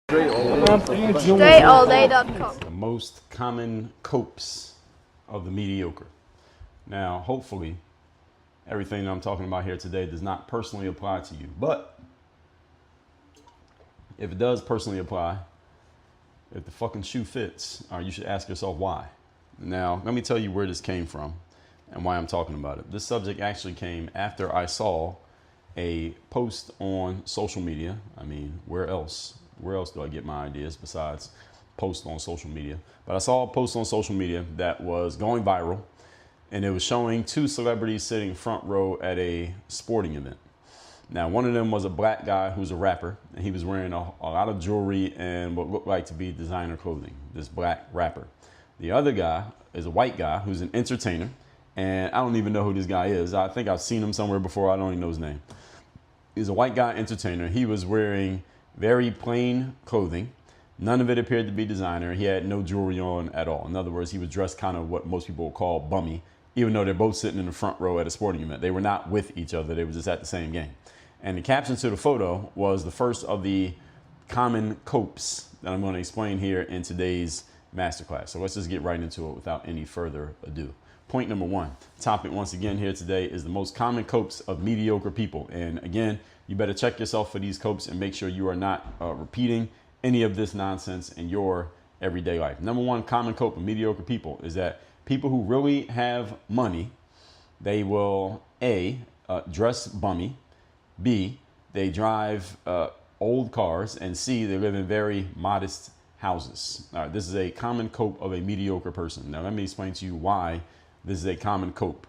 DreAllDay.com. The most common copes of the mediocre. Now, hopefully, everything that I'm talking about here today does not personally apply to you. But if it does personally apply, if the fucking shoe fits, you should ask yourself why. Now, let me tell you where this came from and why I'm talking about it. This subject actually came after I saw a post on social media. I mean, where else do I get my ideas besides post on social media? But I saw a post on social media that was going viral, and it was showing two celebrities sitting front row at a sporting event. Now, one of them was a black guy who's a rapper, and he was wearing a lot of jewelry and what looked like to be designer clothing, this black rapper. The other guy is a white guy who's an entertainer, and I don't even know who this guy is. I think I've seen him somewhere before. I don't even know his name. He's a white guy entertainer. He was wearing very plain clothing. None of it appeared to be designer. He had no jewelry on at all. In other words, he was dressed kind of what most people would call bummy, even though they're both sitting in the front row at a sporting event. They were not with each other. They were just at the same game. And the caption to the photo was the first of the common copes that I'm going to explain here in today's masterclass. So let's just get right into it without any further ado. Point number one, topic once again here today is the most common copes of mediocre people. And again, you better check yourself for these copes and make sure you are not repeating any of this nonsense in your everyday life. Number one common cope of mediocre people is that people who really have money, they will A, dress bummy, B, they drive old cars, and C, they live in very modest houses. All right, this is a common cope of a mediocre person. Now, let me explain to you why this is a common cope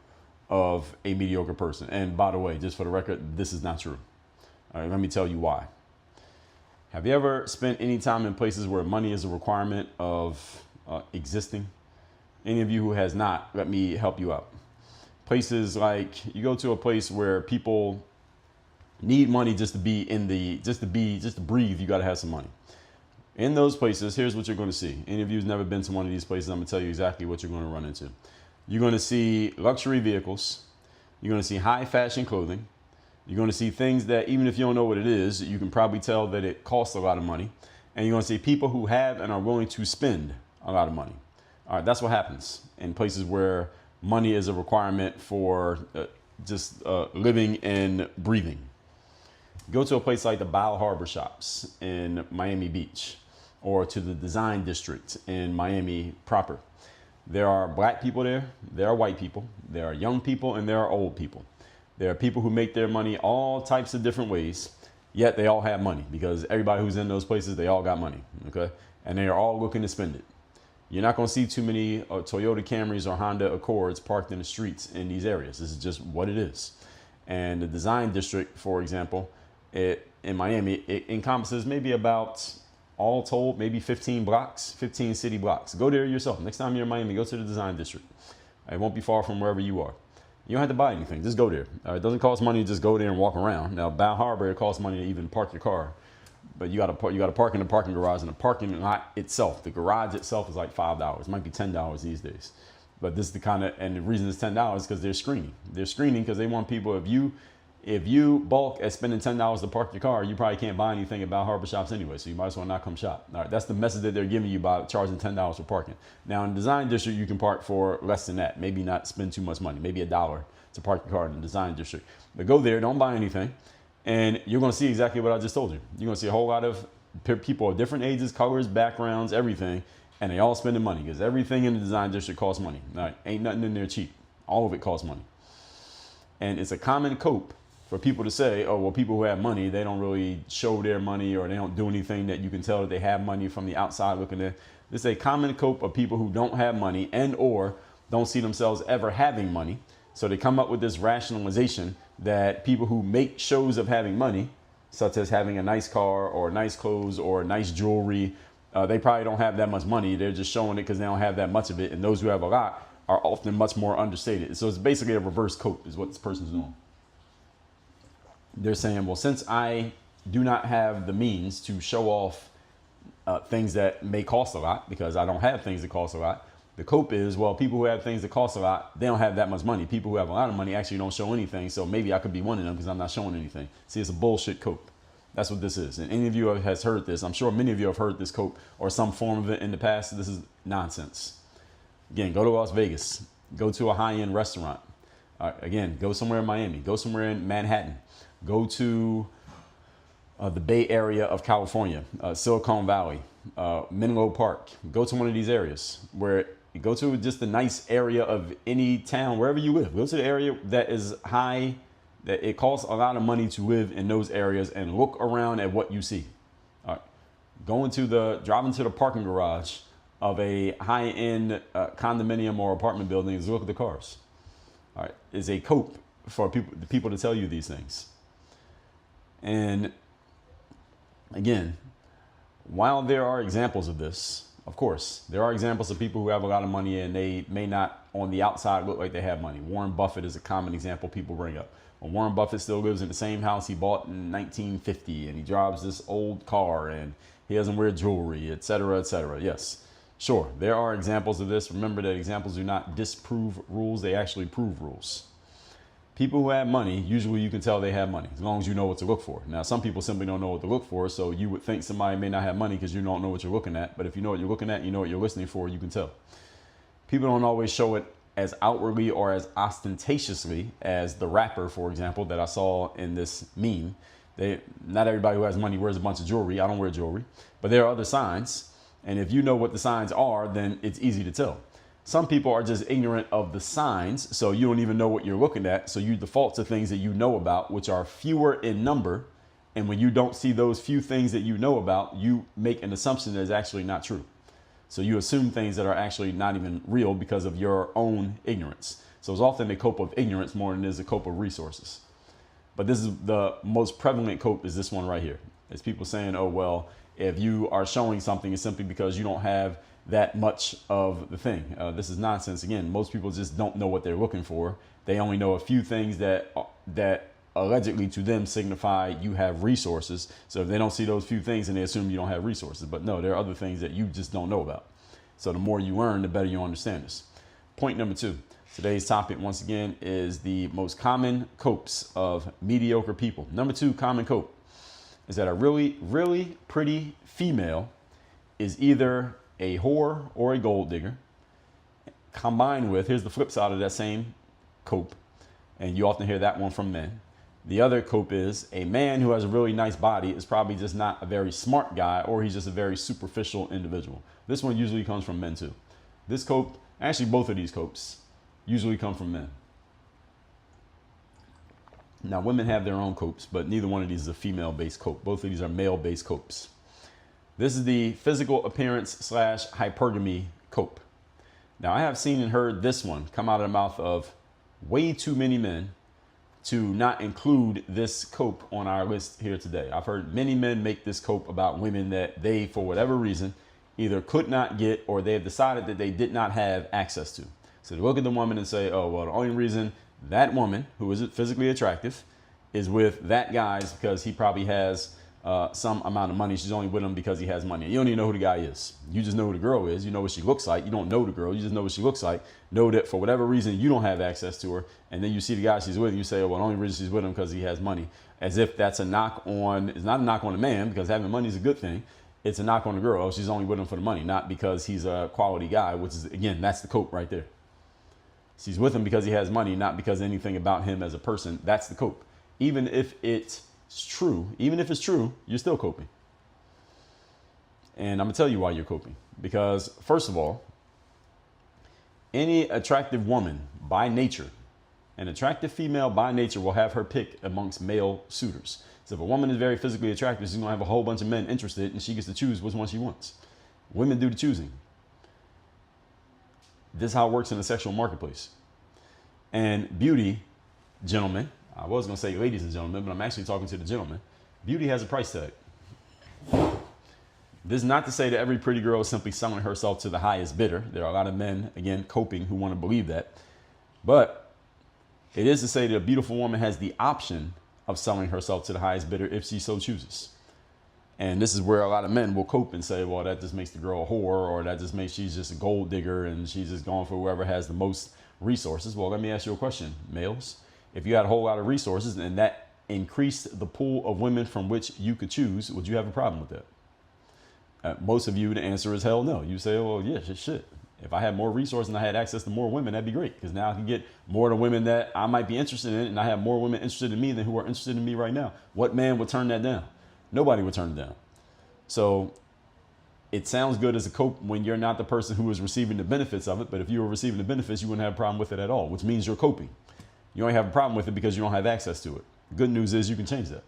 of a mediocre person. And by the way, just for the record, this is not true. All right, let me tell you why. Have you ever spent any time in places where money is a requirement of existing? Any of you who has not, let me help you out. Places like you go to a place where people need money just to be in the, just to breathe, you got to have some money. In those places, here's what you're going to see. Any of you who's never been to one of these places, I'm going to tell you exactly what you're going to run into. You're going to see luxury vehicles. You're going to see high fashion clothing. You're going to see things that even if you don't know what it is, you can probably tell that it costs a lot of money. And you're going to see people who have and are willing to spend a lot of money. All right, that's what happens in places where money is a requirement for just living and breathing. Go to a place like the Bow Harbor shops in Miami Beach, or to the Design District in Miami proper. There are black people there, there are white people, there are young people, and there are old people. There are people who make their money all types of different ways, yet they all have money because everybody who's in those places, they all got money, okay? And they are all looking to spend it. You're not gonna see too many Toyota Camrys or Honda Accords parked in the streets in these areas. This is just what it is. And the Design District, for example, in Miami, it encompasses maybe about, all told, maybe 15 blocks, 15 city blocks. Go there yourself. Next time you're in Miami, go to the Design District. It won't be far from wherever you are. You don't have to buy anything. Just go there. It doesn't cost money to just go there and walk around. Now, Bow Harbor, it costs money to even park your car. But you got to park in the parking garage, and the parking lot itself, the garage itself is like $5. It might be $10 these days. But this is the kind of, and the reason it's $10 is because they're screening. They're screening because they want people, if you bulk at spending $10 to park your car, you probably can't buy anything at Bow Harbor shops anyway, so you might as well not come shop. All right, that's the message that they're giving you by charging $10 for parking. Now, in the Design District, you can park for less than that. Maybe not spend too much money, maybe $1 to park your car in the Design District. But go there, don't buy anything, and you're going to see exactly what I just told you. You're going to see a whole lot of people of different ages, colors, backgrounds, everything, and they all spending money because everything in the Design District costs money. All right, ain't nothing in there cheap. All of it costs money. And it's a common cope for people to say, oh, well, people who have money, they don't really show their money or they don't do anything that you can tell that they have money from the outside looking in. This is a common cope of people who don't have money and or don't see themselves ever having money. So they come up with this rationalization that people who make shows of having money, such as having a nice car or nice clothes or nice jewelry, they probably don't have that much money. They're just showing it because they don't have that much of it. And those who have a lot are often much more understated. So it's basically a reverse cope is what this person's doing. They're saying, well, since I do not have the means to show off things that may cost a lot because I don't have things that cost a lot, the cope is, well, people who have things that cost a lot, they don't have that much money. People who have a lot of money actually don't show anything. So maybe I could be one of them because I'm not showing anything. See, it's a bullshit cope. That's what this is. And any of you has heard this. I'm sure many of you have heard this quote or some form of it in the past. This is nonsense. Again, go to Las Vegas. Go to a high-end restaurant. Again, go somewhere in Miami. Go somewhere in Manhattan. Go to the Bay Area of California, Silicon Valley, Menlo Park. Go to one of these areas where you go to just a nice area of any town, wherever you live. Go to the area that is high, that it costs a lot of money to live in those areas, and look around at what you see. All right. Drive into the parking garage of a high-end condominium or apartment building and look at the cars. All right. It's a cope for the people to tell you these things. And again, while there are examples of this, of course, there are examples of people who have a lot of money and they may not on the outside look like they have money. Warren Buffett is a common example people bring up. Well, Warren Buffett still lives in the same house he bought in 1950, and he drives this old car, and he doesn't wear jewelry, et cetera, et cetera. Yes, sure, there are examples of this. Remember that examples do not disprove rules, they actually prove rules. People who have money, usually you can tell they have money as long as you know what to look for. Now, some people simply don't know what to look for, so you would think somebody may not have money because you don't know what you're looking at. But if you know what you're looking at, you know what you're listening for, you can tell. People don't always show it as outwardly or as ostentatiously as the rapper, for example, that I saw in this meme. Not everybody who has money wears a bunch of jewelry. I don't wear jewelry, but there are other signs. And if you know what the signs are, then it's easy to tell. Some people are just ignorant of the signs, so you don't even know what you're looking at. So you default to things that you know about, which are fewer in number. And when you don't see those few things that you know about, you make an assumption that is actually not true. So you assume things that are actually not even real because of your own ignorance. So it's often a cope of ignorance more than it is a cope of resources. But this is the most prevalent cope, is this one right here. It's people saying, oh, well, if you are showing something, it's simply because you don't have that much of the thing. This is nonsense. Again, most people just don't know what they're looking for. They only know a few things that allegedly to them signify you have resources. So if they don't see those few things, then they assume you don't have resources. But no, there are other things that you just don't know about. So the more you learn, the better you understand this. Point number 2. Today's topic, once again, is the most common copes of mediocre people. Number 2 common cope is that a really, really pretty female is either a whore or a gold digger, combined with, here's the flip side of that same cope, and you often hear that one from men. The other cope is a man who has a really nice body is probably just not a very smart guy, or he's just a very superficial individual. This one usually comes from men too. This cope, actually both of these copes, usually come from men. Now, women have their own copes, but neither one of these is a female-based cope. Both of these are male-based copes. This is the physical appearance / hypergamy cope. Now, I have seen and heard this one come out of the mouth of way too many men to not include this cope on our list here today. I've heard many men make this cope about women that they, for whatever reason, either could not get or they have decided that they did not have access to. So they look at the woman and say, oh, well, the only reason that woman, who is physically attractive, is with that guy is because he probably has some amount of money. She's only with him because he has money. You don't even know who the guy is. You just know who the girl is. You know what she looks like. You don't know the girl. You just know what she looks like. Know that for whatever reason, you don't have access to her. And then you see the guy she's with, and you say, oh, well, the only reason she's with him because he has money. As if that's a knock on, it's not a knock on the man, because having money is a good thing. It's a knock on the girl. Oh, she's only with him for the money, not because he's a quality guy, which is, again, that's the cope right there. She's with him because he has money, not because anything about him as a person. That's the cope. Even if it's true, you're still coping. And I'm gonna tell you why you're coping. Because first of all, any attractive woman by nature, an attractive female by nature will have her pick amongst male suitors. So if a woman is very physically attractive, she's gonna have a whole bunch of men interested and she gets to choose which one she wants. Women do the choosing. This is how it works in the sexual marketplace. And beauty, gentlemen, I was going to say ladies and gentlemen, but I'm actually talking to the gentlemen. Beauty has a price tag. This is not to say that every pretty girl is simply selling herself to the highest bidder. There are a lot of men, again, coping who want to believe that. But it is to say that a beautiful woman has the option of selling herself to the highest bidder if she so chooses. And this is where a lot of men will cope and say, well, that just makes the girl a whore, or that just makes she's just a gold digger and she's just going for whoever has the most resources. Well, let me ask you a question, males. If you had a whole lot of resources and that increased the pool of women from which you could choose, would you have a problem with that? Most of you, the answer is hell no. You say, well, yeah, shit. If I had more resources and I had access to more women, that'd be great. Because now I can get more of the women that I might be interested in, and I have more women interested in me than who are interested in me right now. What man would turn that down? Nobody would turn it down. So it sounds good as a cope when you're not the person who is receiving the benefits of it. But if you were receiving the benefits, you wouldn't have a problem with it at all, which means you're coping. You only have a problem with it because you don't have access to it. Good news is you can change that.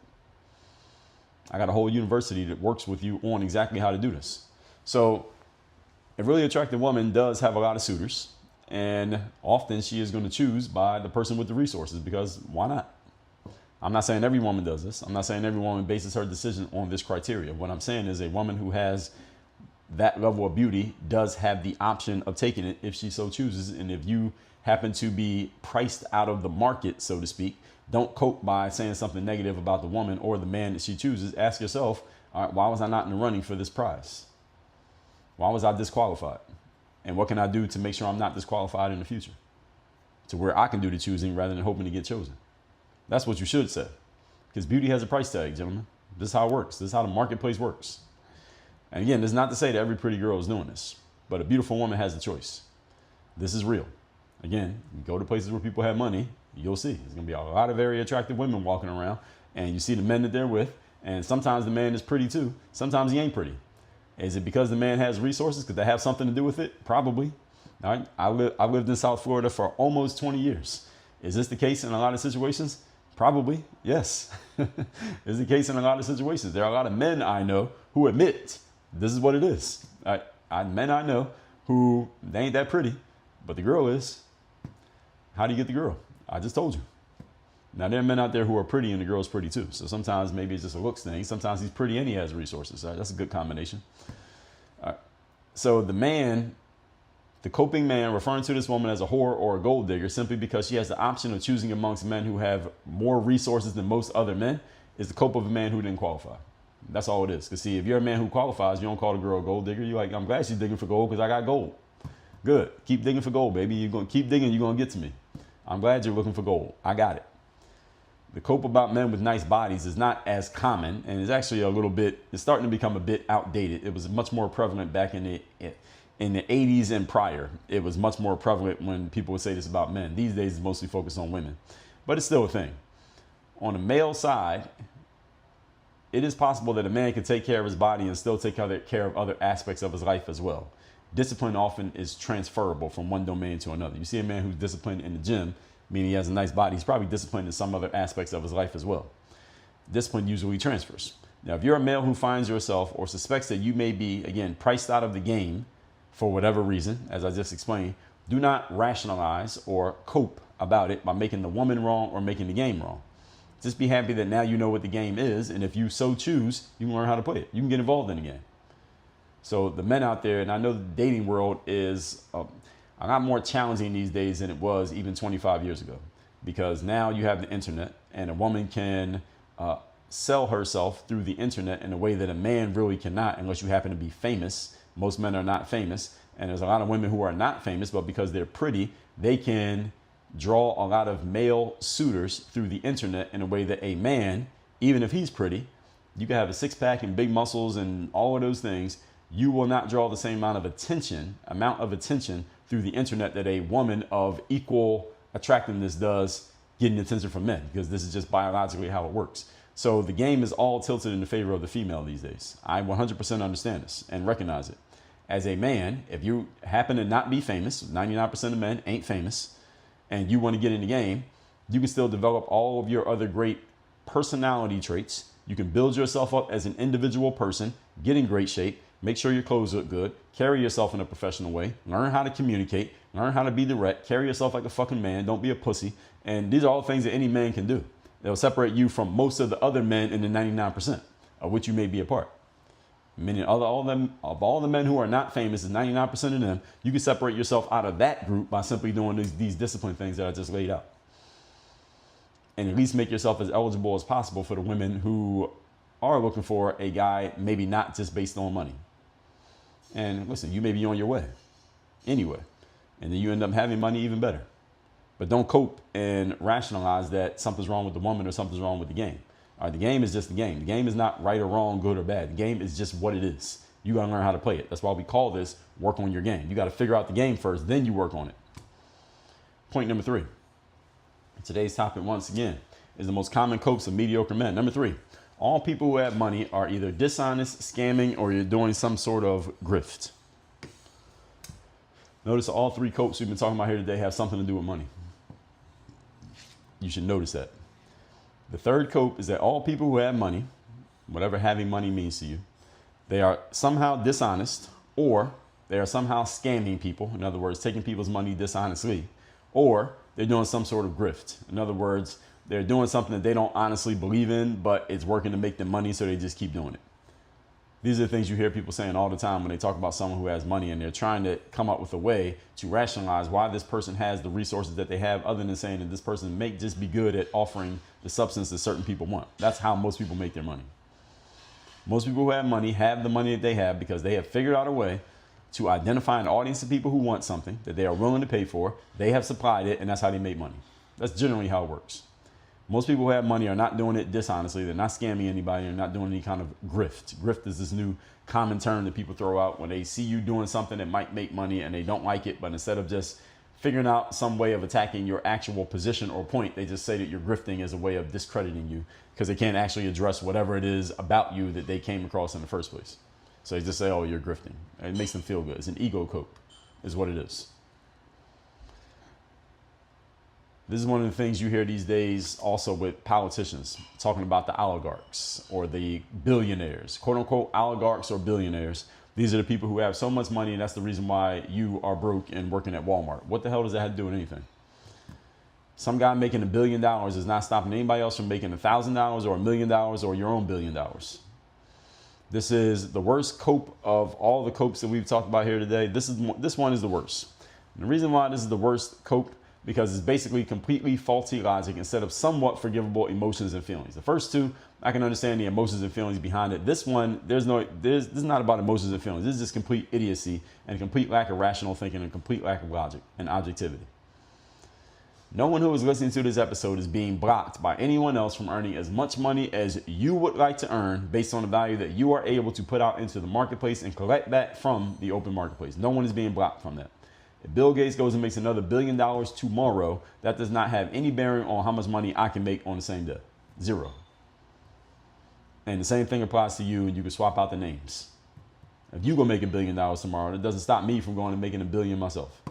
I got a whole university that works with you on exactly how to do this. So a really attractive woman does have a lot of suitors, and often she is going to choose by the person with the resources, because why not? I'm not saying every woman does this. I'm not saying every woman bases her decision on this criteria. What I'm saying is a woman who has that level of beauty does have the option of taking it if she so chooses. And if you happen to be priced out of the market, so to speak, don't cope by saying something negative about the woman or the man that she chooses. Ask yourself, all right, why was I not in the running for this prize? Why was I disqualified? And what can I do to make sure I'm not disqualified in the future, to where I can do the choosing rather than hoping to get chosen? That's what you should say, because beauty has a price tag, gentlemen. This is how it works. This is how the marketplace works. And again, this is not to say that every pretty girl is doing this, but a beautiful woman has the choice. This is real. Again, you go to places where people have money, you'll see there's going to be a lot of very attractive women walking around, and you see the men that they're with. And sometimes the man is pretty too. Sometimes he ain't pretty. Is it because the man has resources? Could that have something to do with it? Probably. All right. I lived in South Florida for almost 20 years. Is this the case in a lot of situations? Probably. Yes. It's the case in a lot of situations. There are a lot of men I know who admit this is what it is. Men I know who, they ain't that pretty, but the girl is. How do you get the girl? I just told you. Now, there are men out there who are pretty and the girl's pretty too. So sometimes maybe it's just a looks thing. Sometimes he's pretty and he has resources. That's a good combination. So the coping man, referring to this woman as a whore or a gold digger simply because she has the option of choosing amongst men who have more resources than most other men, is the cope of a man who didn't qualify. That's all it is. Because see, if you're a man who qualifies, you don't call the girl a gold digger. You're like, I'm glad she's digging for gold because I got gold. Good. Keep digging for gold, baby. You're going to keep digging. You're going to get to me. I'm glad you're looking for gold. I got it. The cope about men with nice bodies is not as common, and it's actually it's starting to become a bit outdated. It was much more prevalent back in the 80s and prior. It was much more prevalent when people would say this about men. These days it's mostly focused on women, but it's still a thing. On the male side, it is possible that a man can take care of his body and still take care of other aspects of his life as well. Discipline often is transferable from one domain to another. You see a man who's disciplined in the gym, meaning he has a nice body, he's probably disciplined in some other aspects of his life as well. Discipline usually transfers. Now, if you're a male who finds yourself or suspects that you may be, again, priced out of the game for whatever reason, as I just explained, do not rationalize or cope about it by making the woman wrong or making the game wrong. Just be happy that now you know what the game is, and if you so choose, you can learn how to play it. You can get involved in the game. So the men out there, and I know the dating world is a lot more challenging these days than it was even 25 years ago, because now you have the internet, and a woman can sell herself through the internet in a way that a man really cannot unless you happen to be famous. Most men are not famous, and there's a lot of women who are not famous, but because they're pretty, they can draw a lot of male suitors through the internet in a way that a man, even if he's pretty, you can have a six-pack and big muscles and all of those things, you will not draw the same amount of attention through the internet that a woman of equal attractiveness does getting attention from men, because this is just biologically how it works. So the game is all tilted in the favor of the female these days. I 100% understand this and recognize it. As a man, if you happen to not be famous, 99% of men ain't famous, and you want to get in the game, you can still develop all of your other great personality traits. You can build yourself up as an individual person, get in great shape, make sure your clothes look good, carry yourself in a professional way, learn how to communicate, learn how to be direct, carry yourself like a fucking man, don't be a pussy. And these are all things that any man can do. They'll separate you from most of the other men in the 99% of which you may be a part. Meaning all the men who are not famous, is 99% of them, you can separate yourself out of that group by simply doing these discipline things that I just laid out. And at least make yourself as eligible as possible for the women who are looking for a guy, maybe not just based on money. And listen, you may be on your way anyway, and then you end up having money even better. but don't cope and rationalize that something's wrong with the woman or something's wrong with the game. All right, the game is just the game. The game is not right or wrong, good or bad. The game is just what it is. You got to learn how to play it. That's why we call this work on your game. You got to figure out the game first, then you work on it. Point number 3. Today's topic, once again, is the most common copes of mediocre men. Number 3, all people who have money are either dishonest, scamming, or you're doing some sort of grift. Notice all 3 copes we've been talking about here today have something to do with money. You should notice that. The third cope is that all people who have money, whatever having money means to you, they are somehow dishonest, or they are somehow scamming people. In other words, taking people's money dishonestly, or they're doing some sort of grift. In other words, they're doing something that they don't honestly believe in, but it's working to make them money, so they just keep doing it. These are the things you hear people saying all the time when they talk about someone who has money, and they're trying to come up with a way to rationalize why this person has the resources that they have, other than saying that this person may just be good at offering the substance that certain people want. That's how most people make their money. Most people who have money have the money that they have because they have figured out a way to identify an audience of people who want something that they are willing to pay for. They have supplied it, and that's how they make money. That's generally how it works. Most people who have money are not doing it dishonestly. They're not scamming anybody. They're not doing any kind of grift. Grift is this new common term that people throw out when they see you doing something that might make money and they don't like it. But instead of just figuring out some way of attacking your actual position or point, they just say that you're grifting as a way of discrediting you because they can't actually address whatever it is about you that they came across in the first place. So they just say, oh, you're grifting. And it makes them feel good. It's an ego cope is what it is. This is one of the things you hear these days also with politicians talking about the oligarchs or the billionaires, quote unquote oligarchs or billionaires. These are the people who have so much money, and that's the reason why you are broke and working at Walmart. What the hell does that have to do with anything? Some guy making $1 billion is not stopping anybody else from making $1,000 or $1 million or your own $1 billion. This is the worst cope of all the copes that we've talked about here today. This one is the worst. And the reason why this is the worst cope, because it's basically completely faulty logic instead of somewhat forgivable emotions and feelings. The first two, I can understand the emotions and feelings behind it. This one, this is not about emotions and feelings. This is just complete idiocy and a complete lack of rational thinking and a complete lack of logic and objectivity. No one who is listening to this episode is being blocked by anyone else from earning as much money as you would like to earn based on the value that you are able to put out into the marketplace and collect that from the open marketplace. No one is being blocked from that. If Bill Gates goes and makes another $1 billion tomorrow, that does not have any bearing on how much money I can make on the same day. Zero. And the same thing applies to you, and you can swap out the names. If you go make $1 billion tomorrow, it doesn't stop me from going and making $1 billion myself.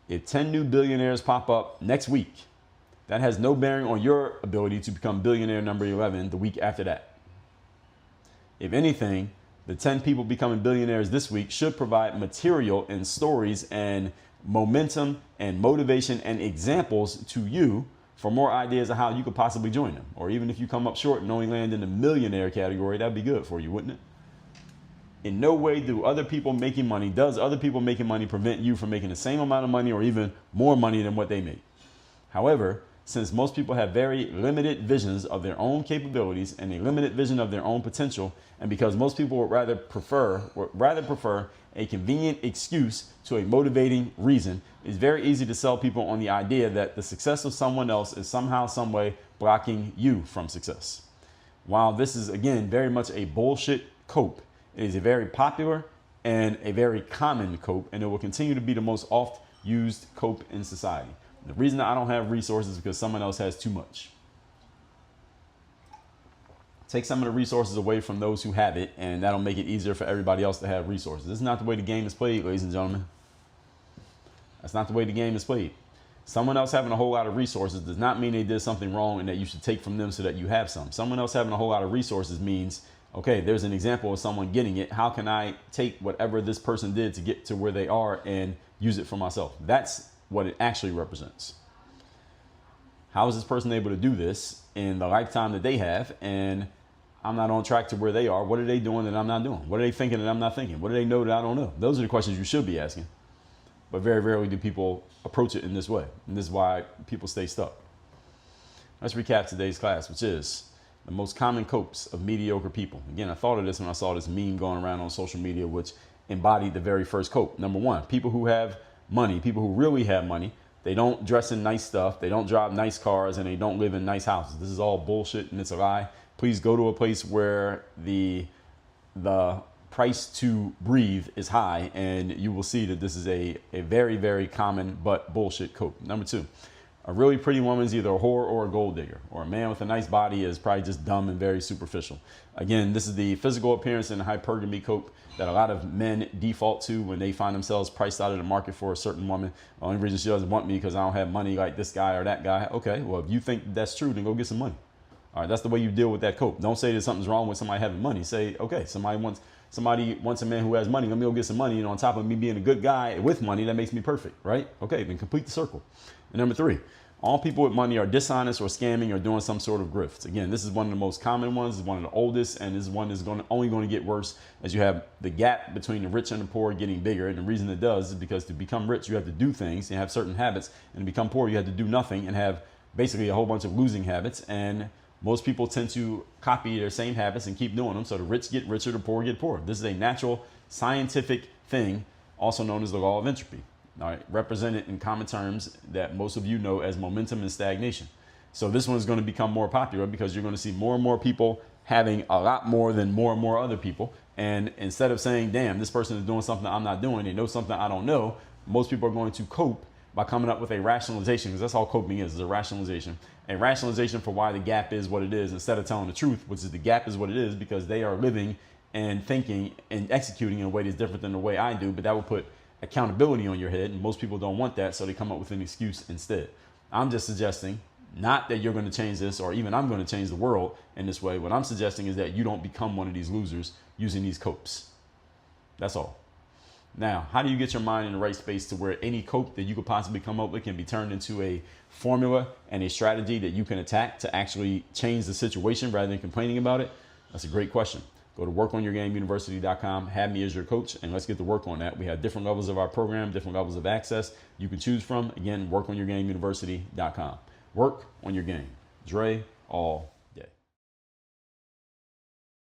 If 10 new billionaires pop up next week, that has no bearing on your ability to become billionaire number 11 the week after that. If anything, the 10 people becoming billionaires this week should provide material and stories and momentum and motivation and examples to you for more ideas of how you could possibly join them. Or even if you come up short and only land in the millionaire category, that'd be good for you, wouldn't it? In no way does other people making money prevent you from making the same amount of money or even more money than what they make. However, since most people have very limited visions of their own capabilities and a limited vision of their own potential, and because most people would rather prefer a convenient excuse to a motivating reason, it's very easy to sell people on the idea that the success of someone else is somehow, some way blocking you from success. While this is, again, very much a bullshit cope, it is a very popular and a very common cope, and it will continue to be the most oft used cope in society. The reason that I don't have resources is because someone else has too much. Take some of the resources away from those who have it, and that'll make it easier for everybody else to have resources. This is not the way the game is played, ladies and gentlemen. That's not the way the game is played. Someone else having a whole lot of resources does not mean they did something wrong and that you should take from them so that you have some. Someone else having a whole lot of resources means, okay, there's an example of someone getting it. How can I take whatever this person did to get to where they are and use it for myself? That's what it actually represents. How is this person able to do this in the lifetime that they have, and I'm not on track to where they are? What are they doing that I'm not doing? What are they thinking that I'm not thinking? What do they know that I don't know? Those are the questions you should be asking. But very rarely do people approach it in this way. And this is why people stay stuck. Let's recap today's class, which is the most common copes of mediocre people. Again, I thought of this when I saw this meme going around on social media, which embodied the very first cope. Number one, people who have money, people who really have money, they don't dress in nice stuff, they don't drive nice cars, and they don't live in nice houses. This is all bullshit and it's a lie. Please go to a place where the price to breathe is high, and you will see that this is a very, very common but bullshit cope. Number 2, a really pretty woman is either a whore or a gold digger, or a man with a nice body is probably just dumb and very superficial. Again, this is the physical appearance and hypergamy cope that a lot of men default to when they find themselves priced out of the market for a certain woman. The only reason she doesn't want me because I don't have money like this guy or that guy. Okay, well, if you think that's true, then go get some money. All right, that's the way you deal with that cope. Don't say that something's wrong with somebody having money. Say, okay, somebody wants a man who has money. Let me go get some money. And on top of me being a good guy with money, that makes me perfect, right? Okay, then complete the circle. And number 3, all people with money are dishonest or scamming or doing some sort of grift. Again, this is one of the most common ones. It's one of the oldest, and this is one that's only going to get worse as you have the gap between the rich and the poor getting bigger. And the reason it does is because to become rich, you have to do things and have certain habits, and to become poor, you have to do nothing and have basically a whole bunch of losing habits. And most people tend to copy their same habits and keep doing them. So the rich get richer, the poor get poorer. This is a natural scientific thing, also known as the law of entropy. All right, represented in common terms that most of you know as momentum and stagnation. So this one is going to become more popular because you're going to see more and more people having a lot more than more and more other people. And instead of saying, damn, this person is doing something I'm not doing, they know something I don't know, most people are going to cope by coming up with a rationalization, because that's all coping is a rationalization. A rationalization for why the gap is what it is, instead of telling the truth, which is the gap is what it is because they are living and thinking and executing in a way that's different than the way I do. But that will put accountability on your head, and most people don't want that, so they come up with an excuse instead. I'm just suggesting not that you're going to change this, or even I'm going to change the world in this way. What I'm suggesting is that you don't become one of these losers using these copes. That's all. Now, how do you get your mind in the right space to where any cope that you could possibly come up with can be turned into a formula and a strategy that you can attack to actually change the situation rather than complaining about it? That's a great question. Go to workonyourgameuniversity.com, have me as your coach, and let's get to work on that. We have different levels of our program, different levels of access you can choose from. Again, workonyourgameuniversity.com. Work on your game. Dre, all